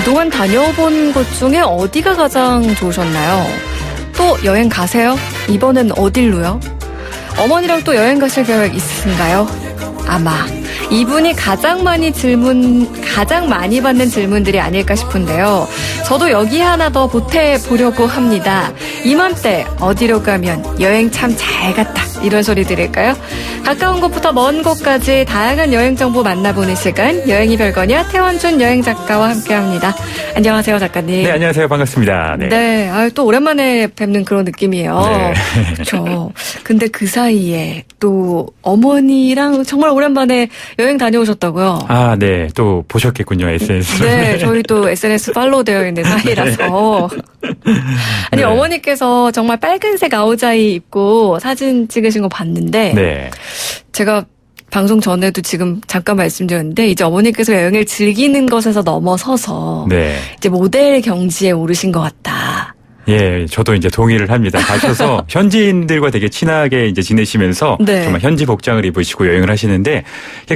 그동안 다녀본 곳 중에 어디가 가장 좋으셨나요? 또 여행 가세요? 이번엔 어딜로요? 어머니랑 또 여행 가실 계획 있으신가요? 아마 이분이 가장 많이 받는 질문들이 아닐까 싶은데요. 저도 여기 하나 더 보태보려고 합니다. 이맘때 어디로 가면 여행 참 잘 갔다, 이런 소리 들을까요? 가까운 곳부터 먼 곳까지 다양한 여행 정보 만나보는 시간, 여행이 별거냐, 태원준 여행 작가와 함께합니다. 안녕하세요, 작가님. 네, 안녕하세요. 반갑습니다. 네, 또 오랜만에 뵙는 그런 느낌이에요. 네. 그렇죠. 근데 그 사이에 또 어머니랑 정말 오랜만에 여행 다녀오셨다고요? 아, 네. 또 보셨겠군요, SNS. 네, 저희 또 SNS 팔로우 되어 있는 사이라서. 아니, 네. 어머니께서 정말 빨간색 아우자이 입고 사진 찍으신 거 봤는데, 네. 제가 방송 전에도 지금 잠깐 말씀드렸는데, 이제 어머니께서 여행을 즐기는 것에서 넘어서서, 네. 이제 모델 경지에 오르신 것 같다. 예, 저도 이제 동의를 합니다. 가셔서 현지인들과 되게 친하게 이제 지내시면서 네. 정말 현지 복장을 입으시고 여행을 하시는데,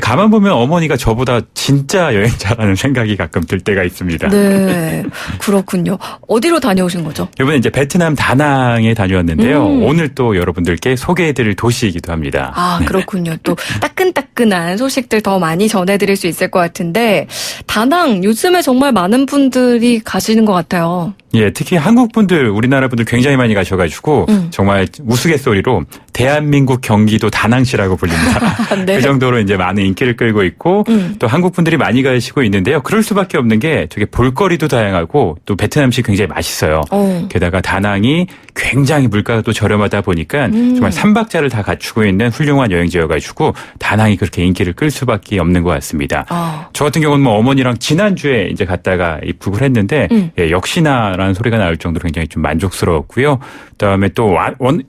가만 보면 어머니가 저보다 진짜 여행자라는 생각이 가끔 들 때가 있습니다. 네, 그렇군요. 어디로 다녀오신 거죠? 이번에 이제 베트남 다낭에 다녀왔는데요. 오늘 또 여러분들께 소개해드릴 도시이기도 합니다. 아, 그렇군요. 또 따끈따끈한 소식들 더 많이 전해드릴 수 있을 것 같은데, 다낭 요즘에 정말 많은 분들이 가시는 것 같아요. 예, 특히 한국 분들, 우리나라 분들 굉장히 많이 가셔가지고 정말 우스갯소리로 대한민국 경기도 다낭시라고 불립니다. 네. 그 정도로 이제 많은 인기를 끌고 있고 또 한국 분들이 많이 가시고 있는데요. 그럴 수밖에 없는 게 되게 볼거리도 다양하고 또 베트남 음식 굉장히 맛있어요. 게다가 다낭이 굉장히 물가가 또 저렴하다 보니까 정말 3박자를 다 갖추고 있는 훌륭한 여행지여가지고 다낭이 그렇게 인기를 끌 수밖에 없는 것 같습니다. 저 같은 경우는 뭐 어머니랑 지난주에 이제 갔다가 입국을 했는데 예, 역시나라는 소리가 나올 정도로 굉장히 좀 만족스러웠고요. 그다음에 또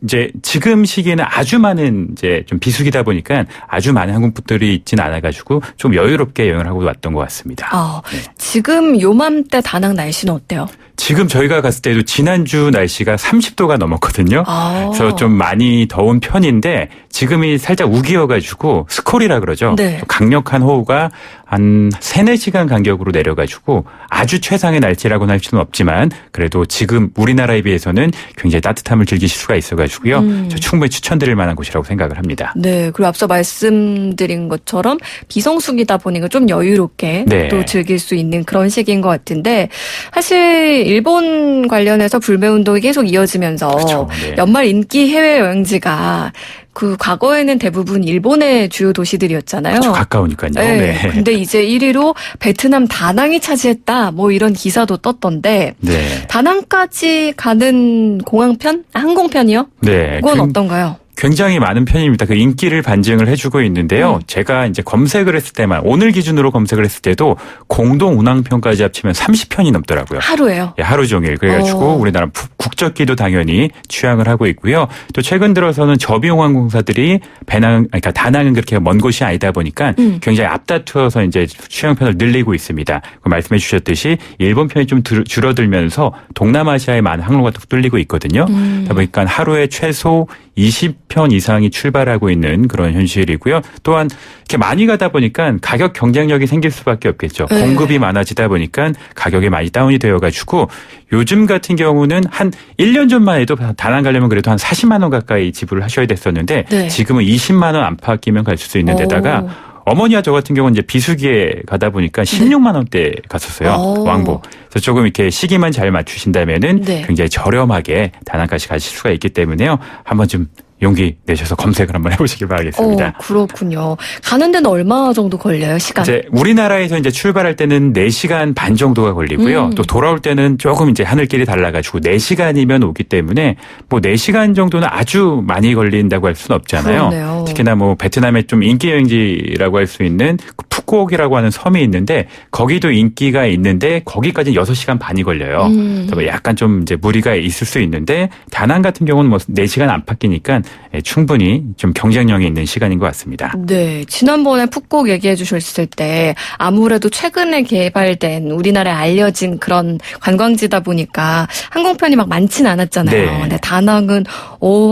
이제 지금 시기에는 아주 많은 이제 좀 비수기다 보니까 아주 많은 한국 분들이 있지는 않아가지고 좀 여유롭게 여행을 하고 왔던 것 같습니다. 네. 지금 요맘때 다낭 날씨는 어때요? 지금 저희가 갔을 때도 지난주 날씨가 30도가 넘었거든요. 그래서 좀 많이 더운 편인데 지금이 살짝 우기여가지고 스콜이라 그러죠. 네. 강력한 호우가 한 3-4시간 간격으로 내려가지고 아주 최상의 날씨라고는 할 수는 없지만 그래도 지금 우리나라에 비해서는 굉장히 따뜻함을 즐기실 수가 있어가지고요. 저 충분히 추천드릴 만한 곳이라고 생각을 합니다. 네, 그리고 앞서 말씀드린 것처럼 비성수기다 보니까 좀 여유롭게 네. 또 즐길 수 있는 그런 시기인 것 같은데, 사실 일본 관련해서 불매운동이 계속 이어지면서 그렇죠. 네. 연말 인기 해외여행지가 그 과거에는 대부분 일본의 주요 도시들이었잖아요. 그렇죠. 가까우니까요. 네. 네. 근데 이제 1위로 베트남 다낭이 차지했다, 뭐 이런 기사도 떴던데, 네. 다낭까지 가는 공항편? 항공편이요? 네. 그건 어떤가요? 굉장히 많은 편입니다. 그 인기를 반증을 해주고 있는데요. 제가 이제 검색을 했을 때만, 오늘 기준으로 검색을 했을 때도 공동 운항편까지 합치면 30편이 넘더라고요. 하루예요? 예, 하루 종일. 그래가지고 우리나라 국적기도 당연히 취항을 하고 있고요. 또 최근 들어서는 저비용항공사들이 그러니까 다낭은 그렇게 먼 곳이 아니다 보니까 굉장히 앞다투어서 이제 취항편을 늘리고 있습니다. 말씀해 주셨듯이 일본 편이 좀 줄어들면서 동남아시아의 많은 항로가 또 뚫리고 있거든요. 그러다 보니까 하루에 최소 20편 이상이 출발하고 있는 그런 현실이고요. 또한 이렇게 많이 가다 보니까 가격 경쟁력이 생길 수밖에 없겠죠. 네. 공급이 많아지다 보니까 가격이 많이 다운이 되어가지고 요즘 같은 경우는 한 1년 전만 해도 다낭 가려면 그래도 한 40만 원 가까이 지불을 하셔야 됐었는데 네. 지금은 20만 원 안팎이면 갈 수 있는 데다가 어머니와 저 같은 경우는 이제 비수기에 가다 보니까 16만 원대 갔었어요. 왕복. 그래서 조금 이렇게 시기만 잘 맞추신다면은 네. 굉장히 저렴하게 다낭까지 가실 수가 있기 때문에요. 한번 좀 용기 내셔서 검색을 한번 해보시길 바라겠습니다. 그렇군요. 가는 데는 얼마 정도 걸려요, 시간? 이제 우리나라에서 이제 출발할 때는 4시간 반 정도가 걸리고요. 또 돌아올 때는 조금 이제 하늘길이 달라가지고 4시간이면 오기 때문에 뭐 4시간 정도는 아주 많이 걸린다고 할 수는 없잖아요. 그러네요. 특히나 뭐 베트남의 좀 인기 여행지라고 할 수 있는 푸꾸옥이라고 하는 섬이 있는데 거기도 인기가 있는데 거기까지 6시간 반이 걸려요. 그래서 약간 좀 이제 무리가 있을 수 있는데 다낭 같은 경우는 뭐 4시간 안팎이니까 충분히 좀 경쟁력이 있는 시간인 것 같습니다. 네. 지난번에 푹꼭 얘기해 주셨을 때 아무래도 최근에 개발된 우리나라에 알려진 그런 관광지다 보니까 항공편이 막 많지는 않았잖아요. 네. 근데 다낭은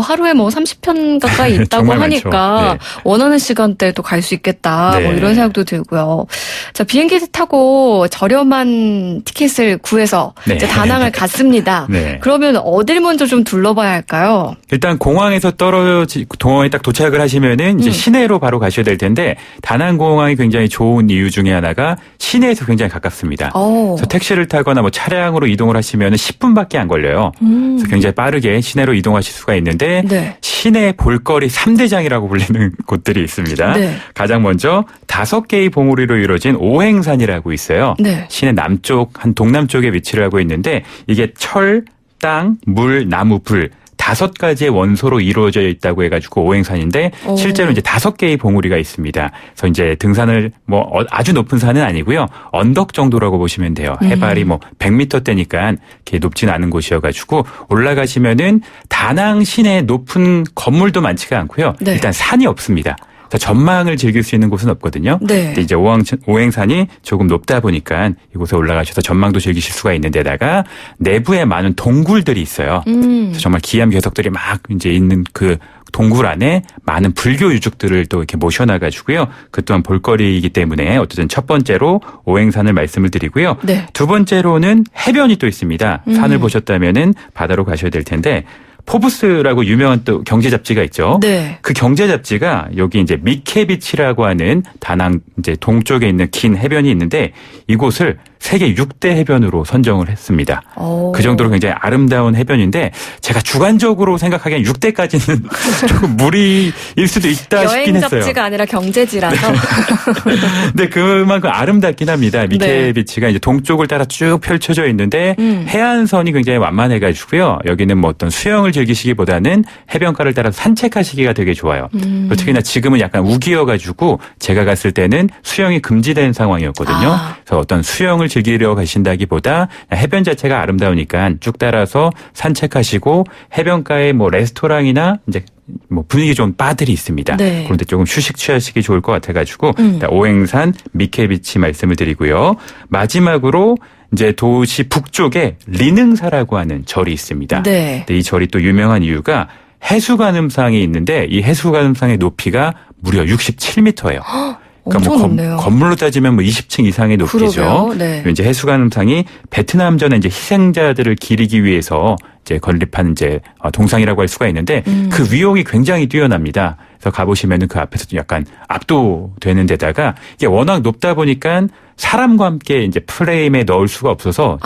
하루에 뭐 30편 가까이 있다고 하니까 네. 원하는 시간대에도 갈 수 있겠다. 네. 뭐 이런 생각도 들고요. 자, 비행기 타고 저렴한 티켓을 구해서 네. 이제 다낭을 갔습니다. 네. 그러면 어딜 먼저 좀 둘러봐야 할까요? 일단 공항에서 공항에 딱 도착을 하시면은 이제 시내로 바로 가셔야 될 텐데 다낭 공항이 굉장히 좋은 이유 중에 하나가 시내에서 굉장히 가깝습니다. 그래서 택시를 타거나 뭐 차량으로 이동을 하시면 10분밖에 안 걸려요. 그래서 굉장히 빠르게 시내로 이동하실 수가 있는데 네. 시내 볼거리 3대장이라고 불리는 곳들이 있습니다. 네. 가장 먼저 5개의 봉우리로 이루어진 오행산이라고 있어요. 네. 시내 남쪽 한 동남쪽에 위치를 하고 있는데 이게 철, 땅, 물, 나무, 불 5가지의 원소로 이루어져 있다고 해가지고 오행산인데 실제로 이제 5개의 봉우리가 있습니다. 그래서 이제 등산을 뭐 아주 높은 산은 아니고요. 언덕 정도라고 보시면 돼요. 해발이 뭐 100m대니까 이렇게 높진 않은 곳이어가지고 올라가시면은 다낭 시내 높은 건물도 많지가 않고요. 네. 일단 산이 없습니다. 전망을 즐길 수 있는 곳은 없거든요. 네. 근데 이제 오행산이 조금 높다 보니까 이곳에 올라가셔서 전망도 즐기실 수가 있는 데다가 내부에 많은 동굴들이 있어요. 그래서 정말 기암 괴석들이 막 이제 있는 그 동굴 안에 많은 불교 유적들을 또 이렇게 모셔놔가지고요. 그 또한 볼거리이기 때문에 어쨌든 첫 번째로 오행산을 말씀을 드리고요. 네. 두 번째로는 해변이 또 있습니다. 산을 보셨다면은 바다로 가셔야 될 텐데 포브스라고 유명한 또 경제 잡지가 있죠. 네. 그 경제 잡지가 여기 이제 미케비치라고 하는 다낭 이제 동쪽에 있는 긴 해변이 있는데 이곳을 세계 6대 해변으로 선정을 했습니다. 그 정도로 굉장히 아름다운 해변인데 제가 주관적으로 생각하기엔 6대까지는 조금 무리일 수도 있다 싶긴 했어요. 여행 잡지가 아니라 경제지라서. 네, 그만큼 아름답긴 합니다. 미케비치가 이제 동쪽을 따라 쭉 펼쳐져 있는데 해안선이 굉장히 완만해가지고요. 여기는 뭐 어떤 수영을 즐기시기보다는 해변가를 따라 산책하시기가 되게 좋아요. 특히나 지금은 약간 우기여가지고 제가 갔을 때는 수영이 금지된 상황이었거든요. 그래서 어떤 수영을 즐기려 가신다기보다 해변 자체가 아름다우니까 쭉 따라서 산책하시고 해변가에 뭐 레스토랑이나 이제 뭐 분위기 좋은 바들이 있습니다. 네. 그런데 조금 휴식 취하시기 좋을 것 같아가지고 오행산 미케비치 말씀을 드리고요. 마지막으로 이제 도시 북쪽에 리능사라고 하는 절이 있습니다. 네. 근데 이 절이 또 유명한 이유가 해수관음상이 있는데 이 해수관음상의 높이가 무려 67m예요. 그러니까 엄청 높네요. 건물로 따지면 뭐 20층 이상의 높이죠. 네. 이제 해수관음상이 베트남전에 이제 희생자들을 기리기 위해서 이제 건립한 이제 동상이라고 할 수가 있는데 그 위용이 굉장히 뛰어납니다. 그래서 가보시면은 그 앞에서 약간 압도되는 데다가 이게 워낙 높다 보니까 사람과 함께 이제 프레임에 넣을 수가 없어서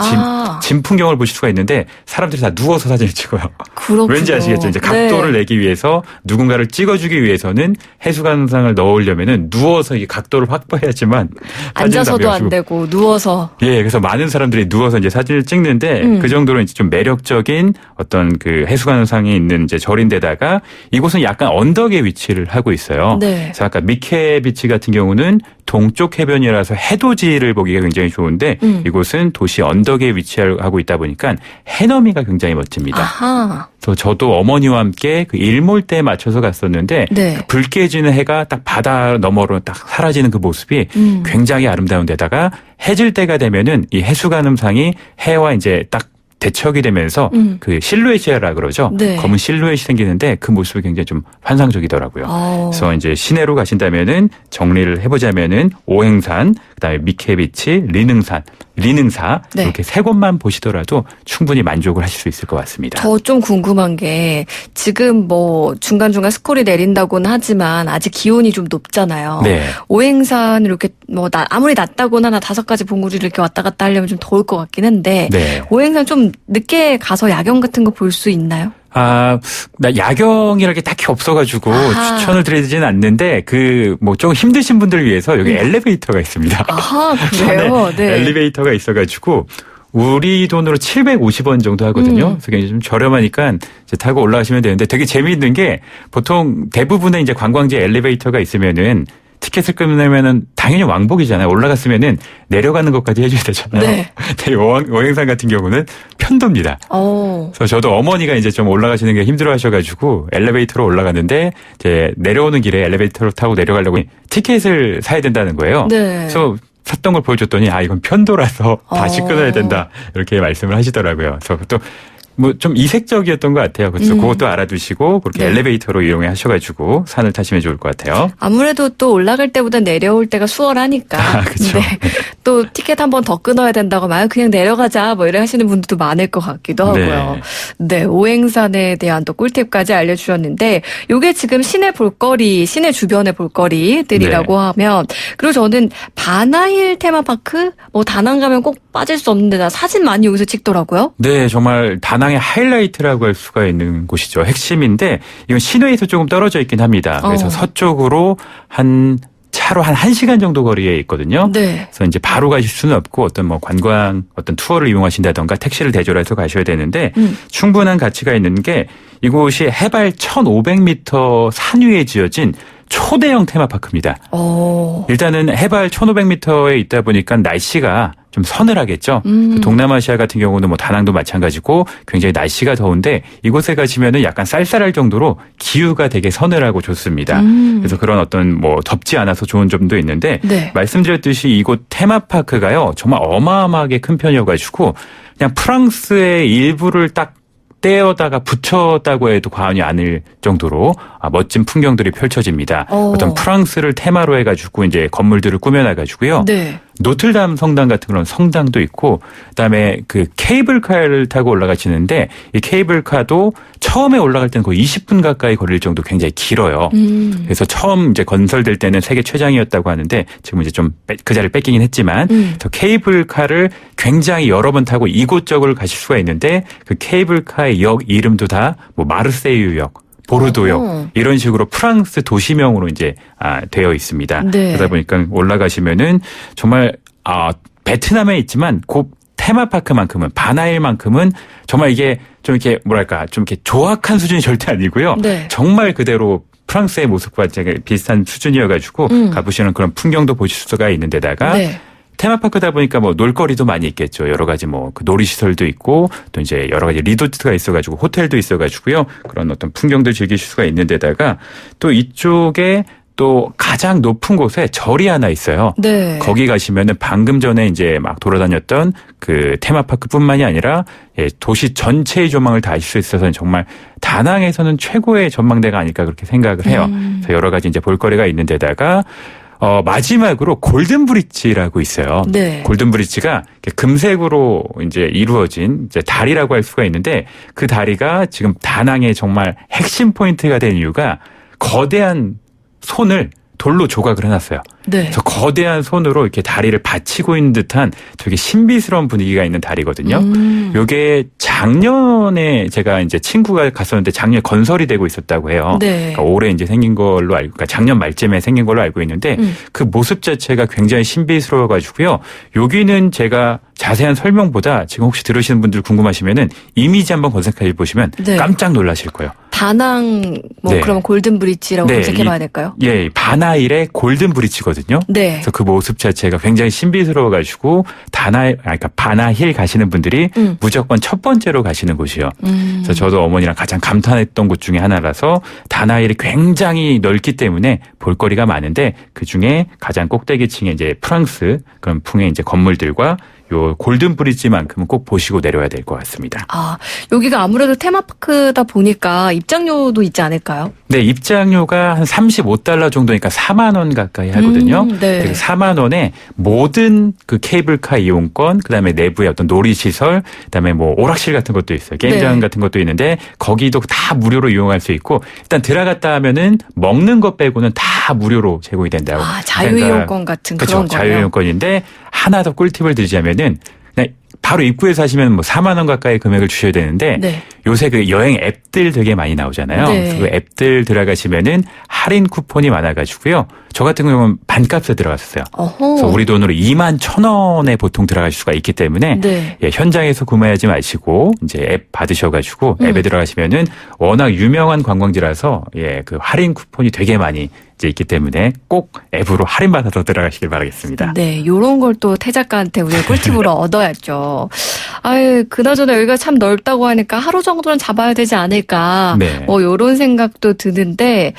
진 풍경을 보실 수가 있는데 사람들이 다 누워서 사진을 찍어요. 그렇군요. 왠지 아시겠죠? 이제 각도를 내기 위해서 누군가를 찍어주기 위해서는 해수관상을 넣으려면은 누워서 이 각도를 확보해야지만 앉아서도 안 되고 누워서. 예, 그래서 많은 사람들이 누워서 이제 사진을 찍는데 그 정도로 이제 좀 매력적인 어떤 그 해수관상이 있는 이제 절인데다가 이곳은 약간 언덕에 위치를 하고 있어요. 네. 그래서 아까 미케비치 같은 경우는 동쪽 해변이라서 해돋이를 보기가 굉장히 좋은데 이곳은 도시 언덕에 위치하고 있다 보니까 해넘이가 굉장히 멋집니다. 아하. 그래서 저도 어머니와 함께 그 일몰때에 맞춰서 갔었는데 네. 그 붉 깨지는 해가 딱 바다 너머로 딱 사라지는 그 모습이 굉장히 아름다운 데다가 해질 때가 되면은 이 해수관음상이 해와 이제 딱 대척이 되면서 그 실루엣이라 그러죠. 네. 검은 실루엣이 생기는데 그 모습이 굉장히 좀 환상적이더라고요. 그래서 이제 시내로 가신다면은 정리를 해보자면은 오행산, 그다음에 미케비치, 리능사 네. 이렇게 세 곳만 보시더라도 충분히 만족을 하실 수 있을 것 같습니다. 저 좀 궁금한 게 지금 뭐 중간중간 스콜이 내린다고는 하지만 아직 기온이 좀 높잖아요. 네. 오행산 이렇게 뭐 아무리 낮다고는 하나 5가지 봉우리를 이렇게 왔다 갔다 하려면 좀 더울 것 같긴 한데 네. 오행산 좀 늦게 가서 야경 같은 거 볼 수 있나요? 나 야경이라는 게 딱히 없어가지고 추천을 드리지는 않는데 뭐 조금 힘드신 분들을 위해서 여기 엘리베이터가 있습니다. 아하, 그래요? 네. 엘리베이터가 있어가지고 우리 돈으로 750원 정도 하거든요. 그래서 굉장히 좀 저렴하니까 이제 타고 올라가시면 되는데 되게 재미있는 게 보통 대부분의 이제 관광지 엘리베이터가 있으면은 티켓을 끊으면은 당연히 왕복이잖아요. 올라갔으면은 내려가는 것까지 해줘야 되잖아요. 네. 여행사 같은 경우는 편도입니다. 그래서 저도 어머니가 이제 좀 올라가시는 게 힘들어하셔가지고 엘리베이터로 올라갔는데 이제 내려오는 길에 엘리베이터를 타고 내려가려고 티켓을 사야 된다는 거예요. 네. 그래서 샀던 걸 보여줬더니 이건 편도라서 다시 끊어야 된다 이렇게 말씀을 하시더라고요. 그래서 또 뭐 좀 이색적이었던 것 같아요. 그래서 그것도 알아두시고 그렇게 엘리베이터로 이용해 하셔가지고 산을 타시면 좋을 것 같아요. 아무래도 또 올라갈 때보다 내려올 때가 수월하니까. 그렇죠. 네. 또 티켓 한 번 더 끊어야 된다고 막 그냥 내려가자 뭐 이래 하시는 분들도 많을 것 같기도 하고요. 네, 오행산에 대한 또 꿀팁까지 알려주셨는데 요게 지금 시내 볼거리, 시내 주변의 볼거리들이라고 하면 그리고 저는 바나힐 테마파크 뭐 다낭 가면 꼭 빠질 수 없는데 나 사진 많이 여기서 찍더라고요. 네, 정말 다낭의 하이라이트라고 할 수가 있는 곳이죠. 핵심인데 이건 시내에서 조금 떨어져 있긴 합니다. 그래서 서쪽으로 차로 한 1시간 정도 거리에 있거든요. 네. 그래서 이제 바로 가실 수는 없고 어떤 뭐 관광 어떤 투어를 이용하신다던가 택시를 대절해서 가셔야 되는데 충분한 가치가 있는 게 이곳이 해발 1,500m 산 위에 지어진 초대형 테마파크입니다. 일단은 해발 1,500m에 있다 보니까 날씨가 좀 서늘하겠죠. 동남아시아 같은 경우는 뭐 다낭도 마찬가지고 굉장히 날씨가 더운데 이곳에 가시면은 약간 쌀쌀할 정도로 기후가 되게 서늘하고 좋습니다. 그래서 그런 어떤 뭐 덥지 않아서 좋은 점도 있는데 네. 말씀드렸듯이 이곳 테마파크가요 정말 어마어마하게 큰 편이어가지고 그냥 프랑스의 일부를 딱 떼어다가 붙였다고 해도 과언이 아닐 정도로 멋진 풍경들이 펼쳐집니다. 어떤 프랑스를 테마로 해가지고 이제 건물들을 꾸며놔가지고요. 네. 노틀담 성당 같은 그런 성당도 있고, 그다음에 그 케이블카를 타고 올라가시는데 이 케이블카도 처음에 올라갈 때는 거의 20분 가까이 걸릴 정도 굉장히 길어요. 그래서 처음 이제 건설될 때는 세계 최장이었다고 하는데 지금 이제 좀 그 자리를 뺏기긴 했지만, 그래서 케이블카를 굉장히 여러 번 타고 이곳저곳을 가실 수가 있는데 그 케이블카의 역 이름도 다 뭐 마르세유역, 보르도역 이런 식으로 프랑스 도시명으로 이제 되어 있습니다. 네. 그러다 보니까 올라가시면은 정말 베트남에 있지만 그 테마파크만큼은 바나일만큼은 정말 이게 좀 이렇게 뭐랄까 좀 이렇게 조악한 수준이 절대 아니고요. 네. 정말 그대로 프랑스의 모습과 비슷한 수준이어가지고 가보시는 그런 풍경도 보실 수가 있는 데다가 네. 테마파크다 보니까 뭐 놀거리도 많이 있겠죠. 여러 가지 뭐 그 놀이시설도 있고 또 이제 여러 가지 리조트가 있어가지고 호텔도 있어가지고요. 그런 어떤 풍경도 즐기실 수가 있는 데다가 또 이쪽에 또 가장 높은 곳에 절이 하나 있어요. 네. 거기 가시면은 방금 전에 이제 막 돌아다녔던 그 테마파크뿐만이 아니라 도시 전체의 조망을 다 할 수 있어서 정말 다낭에서는 최고의 전망대가 아닐까 그렇게 생각을 해요. 그래서 여러 가지 이제 볼거리가 있는 데다가 마지막으로 골든브릿지라고 있어요. 네. 골든브릿지가 금색으로 이제 이루어진 이제 다리라고 할 수가 있는데 그 다리가 지금 다낭의 정말 핵심 포인트가 된 이유가 거대한 손을 돌로 조각을 해놨어요. 네. 그래서 거대한 손으로 이렇게 다리를 받치고 있는 듯한 되게 신비스러운 분위기가 있는 다리거든요. 요게 작년에 제가 이제 친구가 갔었는데 작년에 건설이 되고 있었다고 해요. 네. 그러니까 올해 이제 생긴 걸로 알고, 그러니까 작년 말쯤에 생긴 걸로 알고 있는데 그 모습 자체가 굉장히 신비스러워가지고요. 여기는 제가 자세한 설명보다 지금 혹시 들으시는 분들 궁금하시면은 이미지 한번 검색해 보시면 네. 깜짝 놀라실 거예요. 다낭 네. 그러면 골든브릿지라고 검색해봐야 될까요? 예, 바나일의 골든브릿지거든요. 네. 그래서 그 모습 자체가 굉장히 신비스러워가지고 그러니까 바나힐 가시는 분들이 무조건 첫 번째로 가시는 곳이요. 그래서 저도 어머니랑 가장 감탄했던 곳 중에 하나라서 다나힐이 굉장히 넓기 때문에 볼거리가 많은데 그 중에 가장 꼭대기층에 이제 프랑스 그런 풍의 이제 건물들과 요 골든브릿지만큼은 꼭 보시고 내려야 될 것 같습니다. 여기가 아무래도 테마파크다 보니까 입장료도 있지 않을까요? 네, 입장료가 한 $35 정도니까 4만 원 가까이 하거든요. 네. 그 4만 원에 모든 그 케이블카 이용권, 그다음에 내부의 어떤 놀이시설, 그다음에 뭐 오락실 같은 것도 있어요. 게임장 네. 같은 것도 있는데 거기도 다 무료로 이용할 수 있고 일단 들어갔다 하면은 먹는 것 빼고는 다 무료로 제공이 된다고. 자유이용권 같은 그렇죠. 그런 거요. 자유이용권인데 하나 더 꿀팁을 드리자면은 바로 입구에서 하시면 뭐 4만 원 가까이 금액을 주셔야 되는데 네. 요새 그 여행 앱들 되게 많이 나오잖아요. 네. 그래서 그 앱들 들어가시면은 할인 쿠폰이 많아가지고요. 저 같은 경우는 반값에 들어갔었어요. 그래서 우리 돈으로 21,000원에 보통 들어갈 수가 있기 때문에 네. 예, 현장에서 구매하지 마시고 이제 앱 받으셔가지고 앱에 들어가시면은 워낙 유명한 관광지라서 예, 그 할인 쿠폰이 되게 많이 이제 있기 때문에 꼭 앱으로 할인받아서 들어가시길 바라겠습니다. 네, 요런 걸 또 태 작가한테 우리가 꿀팁으로 얻어야죠. 아유, 그나저나 여기가 참 넓다고 하니까 하루 정도는 잡아야 되지 않을까. 네. 뭐 요런 생각도 드는데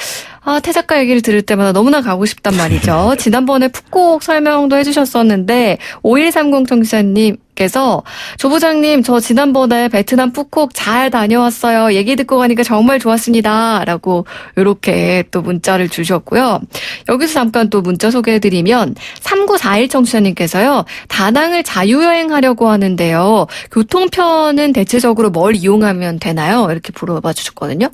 태 작가 얘기를 들을 때마다 너무나 가고 싶단 말이죠. 지난번에 푹꼭 설명도 해주셨었는데 5130 청취자님께서 조 부장님 저 지난번에 베트남 푸콕 잘 다녀왔어요. 얘기 듣고 가니까 정말 좋았습니다. 라고 이렇게 또 문자를 주셨고요. 여기서 잠깐 또 문자 소개해드리면 3941 청취자님께서요. 다낭을 자유여행하려고 하는데요. 교통편은 대체적으로 뭘 이용하면 되나요? 이렇게 물어봐 주셨거든요.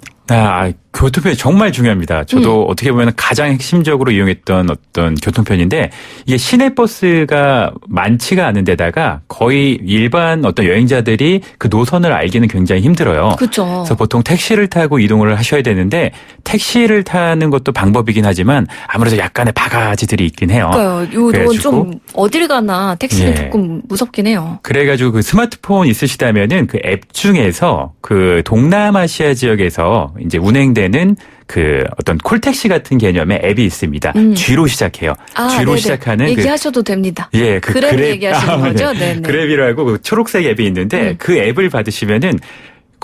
교통편이 정말 중요합니다. 저도 어떻게 보면 가장 핵심적으로 이용했던 어떤 교통편인데 이게 시내버스가 많지가 않은 데다가 거의 일반 어떤 여행자들이 그 노선을 알기는 굉장히 힘들어요. 그렇죠. 그래서 보통 택시를 타고 이동을 하셔야 되는데 택시를 타는 것도 방법이긴 하지만 아무래도 약간의 바가지들이 있긴 해요. 그러니까요. 요건 좀 어딜 가나 택시는 조금 무섭긴 해요. 그래가지고 그 스마트폰 있으시다면은 그 앱 중에서 그 동남아시아 지역에서 이제 운행되는 그 어떤 콜택시 같은 개념의 앱이 있습니다. G로 시작해요. G로 네네. 시작하는 얘기하셔도 됩니다. 예, 그 그랩 얘기하시는 거죠? 네. 그랩이라고 그 초록색 앱이 있는데 그 앱을 받으시면은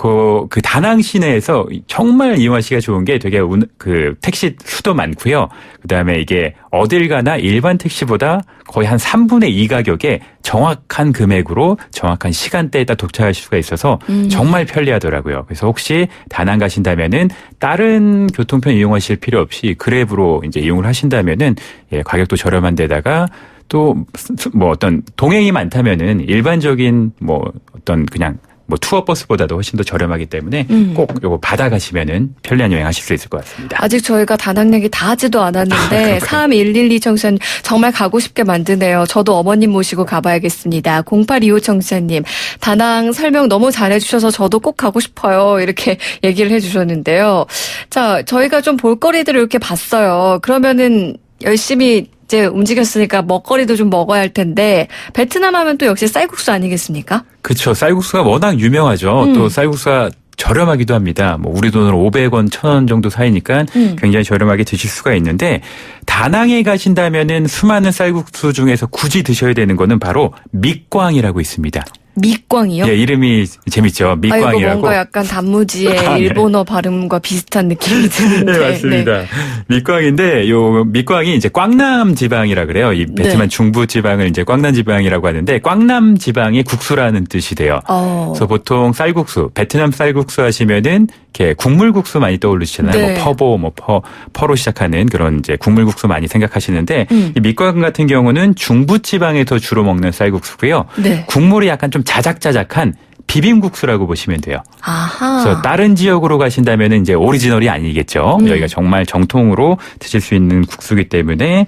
그 다낭 시내에서 정말 이용하시기가 좋은 게 되게 그 택시 수도 많고요. 그다음에 이게 어딜 가나 일반 택시보다 거의 한 3분의 2 가격에 정확한 금액으로 정확한 시간대에다 도착하실 수가 있어서 정말 편리하더라고요. 그래서 혹시 다낭 가신다면은 다른 교통편 이용하실 필요 없이 그랩으로 이제 이용을 하신다면은 예, 가격도 저렴한 데다가 또 뭐 어떤 동행이 많다면은 일반적인 뭐 어떤 그냥 뭐 투어버스보다도 훨씬 더 저렴하기 때문에 꼭 요거 받아가시면은 편리한 여행 하실 수 있을 것 같습니다. 아직 저희가 다낭 얘기 다 하지도 않았는데 3112 청취자님 정말 가고 싶게 만드네요. 저도 어머님 모시고 가봐야겠습니다. 0825 청취자님 다낭 설명 너무 잘해주셔서 저도 꼭 가고 싶어요. 이렇게 얘기를 해주셨는데요. 자, 저희가 좀 볼거리들을 이렇게 봤어요. 그러면은 열심히 이제 움직였으니까 먹거리도 좀 먹어야 할 텐데 베트남 하면 또 역시 쌀국수 아니겠습니까? 그렇죠. 쌀국수가 워낙 유명하죠. 또 쌀국수가 저렴하기도 합니다. 뭐 우리 돈으로 500원, 1,000원 정도 사이니까 굉장히 저렴하게 드실 수가 있는데 다낭에 가신다면은 수많은 쌀국수 중에서 굳이 드셔야 되는 거는 바로 밑광이라고 있습니다. 밑광이요? 예, 이름이 재밌죠. 밑광이라고. 이거 뭔가 약간 단무지의 일본어 발음과 비슷한 느낌이 드는데. 네, 맞습니다. 네. 밑광인데 요 밑광이 이제 꽝남 지방이라 그래요. 이 베트남 중부 지방을 이제 꽝남 지방이라고 하는데 꽝남 지방이 국수라는 뜻이 돼요. 그래서 보통 쌀국수, 베트남 쌀국수 하시면은 이렇게 국물국수 많이 떠오르시잖아요. 네. 뭐 퍼보, 뭐 퍼로 시작하는 그런 이제 국물국수 많이 생각하시는데 이 밑광 같은 경우는 중부 지방에서 주로 먹는 쌀국수고요. 네. 국물이 약간 좀 자작자작한 비빔국수라고 보시면 돼요. 아하. 그래서 다른 지역으로 가신다면 이제 오리지널이 아니겠죠. 여기가 정말 정통으로 드실 수 있는 국수이기 때문에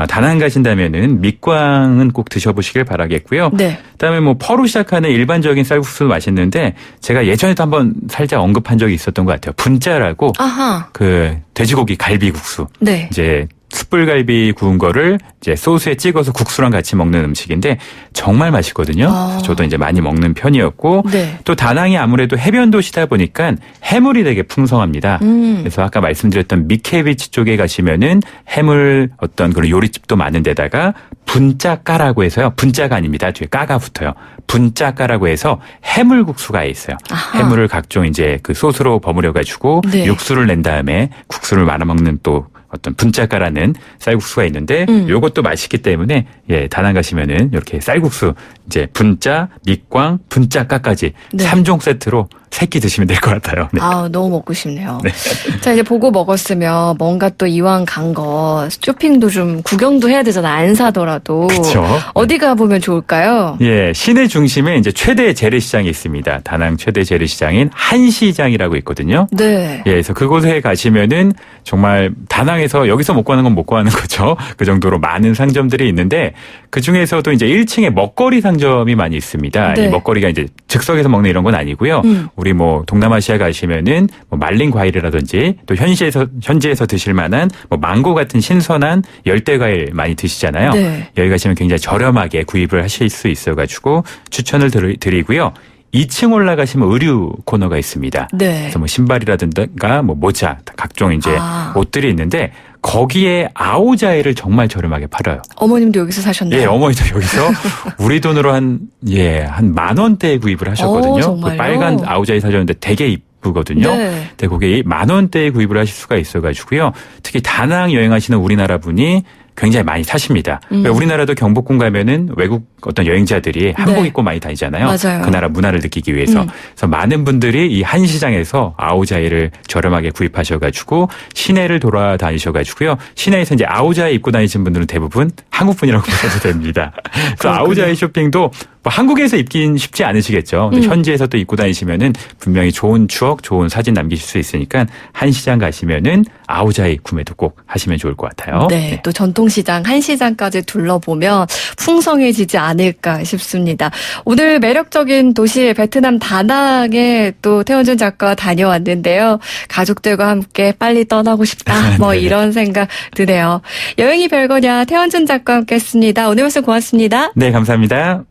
다낭 가신다면은 밑광은 꼭 드셔보시길 바라겠고요. 네. 그다음에 뭐 퍼로 시작하는 일반적인 쌀국수도 맛있는데 제가 예전에도 한번 살짝 언급한 적이 있었던 것 같아요. 분짜라고 아하. 그 돼지고기 갈비국수. 네. 이제 숯불갈비 구운 거를 이제 소스에 찍어서 국수랑 같이 먹는 음식인데 정말 맛있거든요. 저도 이제 많이 먹는 편이었고 네. 또 다낭이 아무래도 해변 도시다 보니까 해물이 되게 풍성합니다. 그래서 아까 말씀드렸던 미케비치 쪽에 가시면은 해물 어떤 그런 요리집도 많은 데다가 분짜까라고 해서요. 분짜가 아닙니다. 뒤에 까가 붙어요. 분짜까라고 해서 해물국수가 있어요. 아하. 해물을 각종 이제 그 소스로 버무려 가지고 네. 육수를 낸 다음에 국수를 말아 먹는 또 어떤 분짜까라는 쌀국수가 있는데 요것도 맛있기 때문에 예, 다낭 가시면은 이렇게 쌀국수 이제 분짜, 밑광, 분짜까까지 네. 3종 세트로 3끼 드시면 될 것 같아요. 네. 너무 먹고 싶네요. 네. 자, 이제 보고 먹었으면 뭔가 또 이왕 간 거 쇼핑도 좀 구경도 해야 되잖아. 안 사더라도. 그렇죠. 어디 가보면 좋을까요? 예, 시내 중심에 이제 최대 재래시장이 있습니다. 다낭 최대 재래시장인 한시장이라고 있거든요. 네. 예, 그래서 그곳에 가시면은 정말 다낭에서 여기서 못 구하는 건 못 구하는 거죠. 그 정도로 많은 상점들이 있는데 그 중에서도 이제 1층에 먹거리 상점이 많이 있습니다. 네. 이 먹거리가 이제 즉석에서 먹는 이런 건 아니고요. 우리 뭐 동남아시아 가시면은 뭐 말린 과일이라든지 또 현지에서 드실 만한 뭐 망고 같은 신선한 열대 과일 많이 드시잖아요. 네. 여기 가시면 굉장히 저렴하게 구입을 하실 수 있어가지고 추천을 드리고요. 2층 올라가시면 의류 코너가 있습니다. 네. 그래서 뭐 신발이라든가 뭐 모자 각종 이제 옷들이 있는데 거기에 아오자이를 정말 저렴하게 팔아요. 어머님도 여기서 사셨나요? 예, 어머니도 여기서 우리 돈으로 한 10,000원대에 구입을 하셨거든요. 정말요? 그 빨간 아오자이 사줬는데 되게 이쁘거든요. 네. 근데 그게 10,000원대에 구입을 하실 수가 있어가지고요. 특히 다낭 여행하시는 우리나라 분이 굉장히 많이 사십니다. 우리나라도 경복궁 가면은 외국 어떤 여행자들이 한복 네. 입고 많이 다니잖아요. 맞아요. 그 나라 문화를 느끼기 위해서. 그래서 많은 분들이 이 한시장에서 아오자이를 저렴하게 구입하셔가지고 시내를 돌아다니셔가지고요. 시내에서 이제 아오자이 입고 다니신 분들은 대부분 한국 분이라고 보셔도 됩니다. 그래서 아오자이 쇼핑도 뭐 한국에서 입긴 쉽지 않으시겠죠. 근데 현지에서 또 입고 다니시면은 분명히 좋은 추억, 좋은 사진 남기실 수 있으니까 한시장 가시면은 아오자이 구매도 꼭 하시면 좋을 것 같아요. 네, 또 전통시장, 한시장까지 둘러보면 풍성해지지 않을까 싶습니다. 오늘 매력적인 도시 베트남 다낭에 또 태원준 작가가 다녀왔는데요. 가족들과 함께 빨리 떠나고 싶다. 뭐 이런 생각 드네요. 여행이 별거냐 태원준 작가와 함께했습니다. 오늘 말씀 고맙습니다. 네, 감사합니다.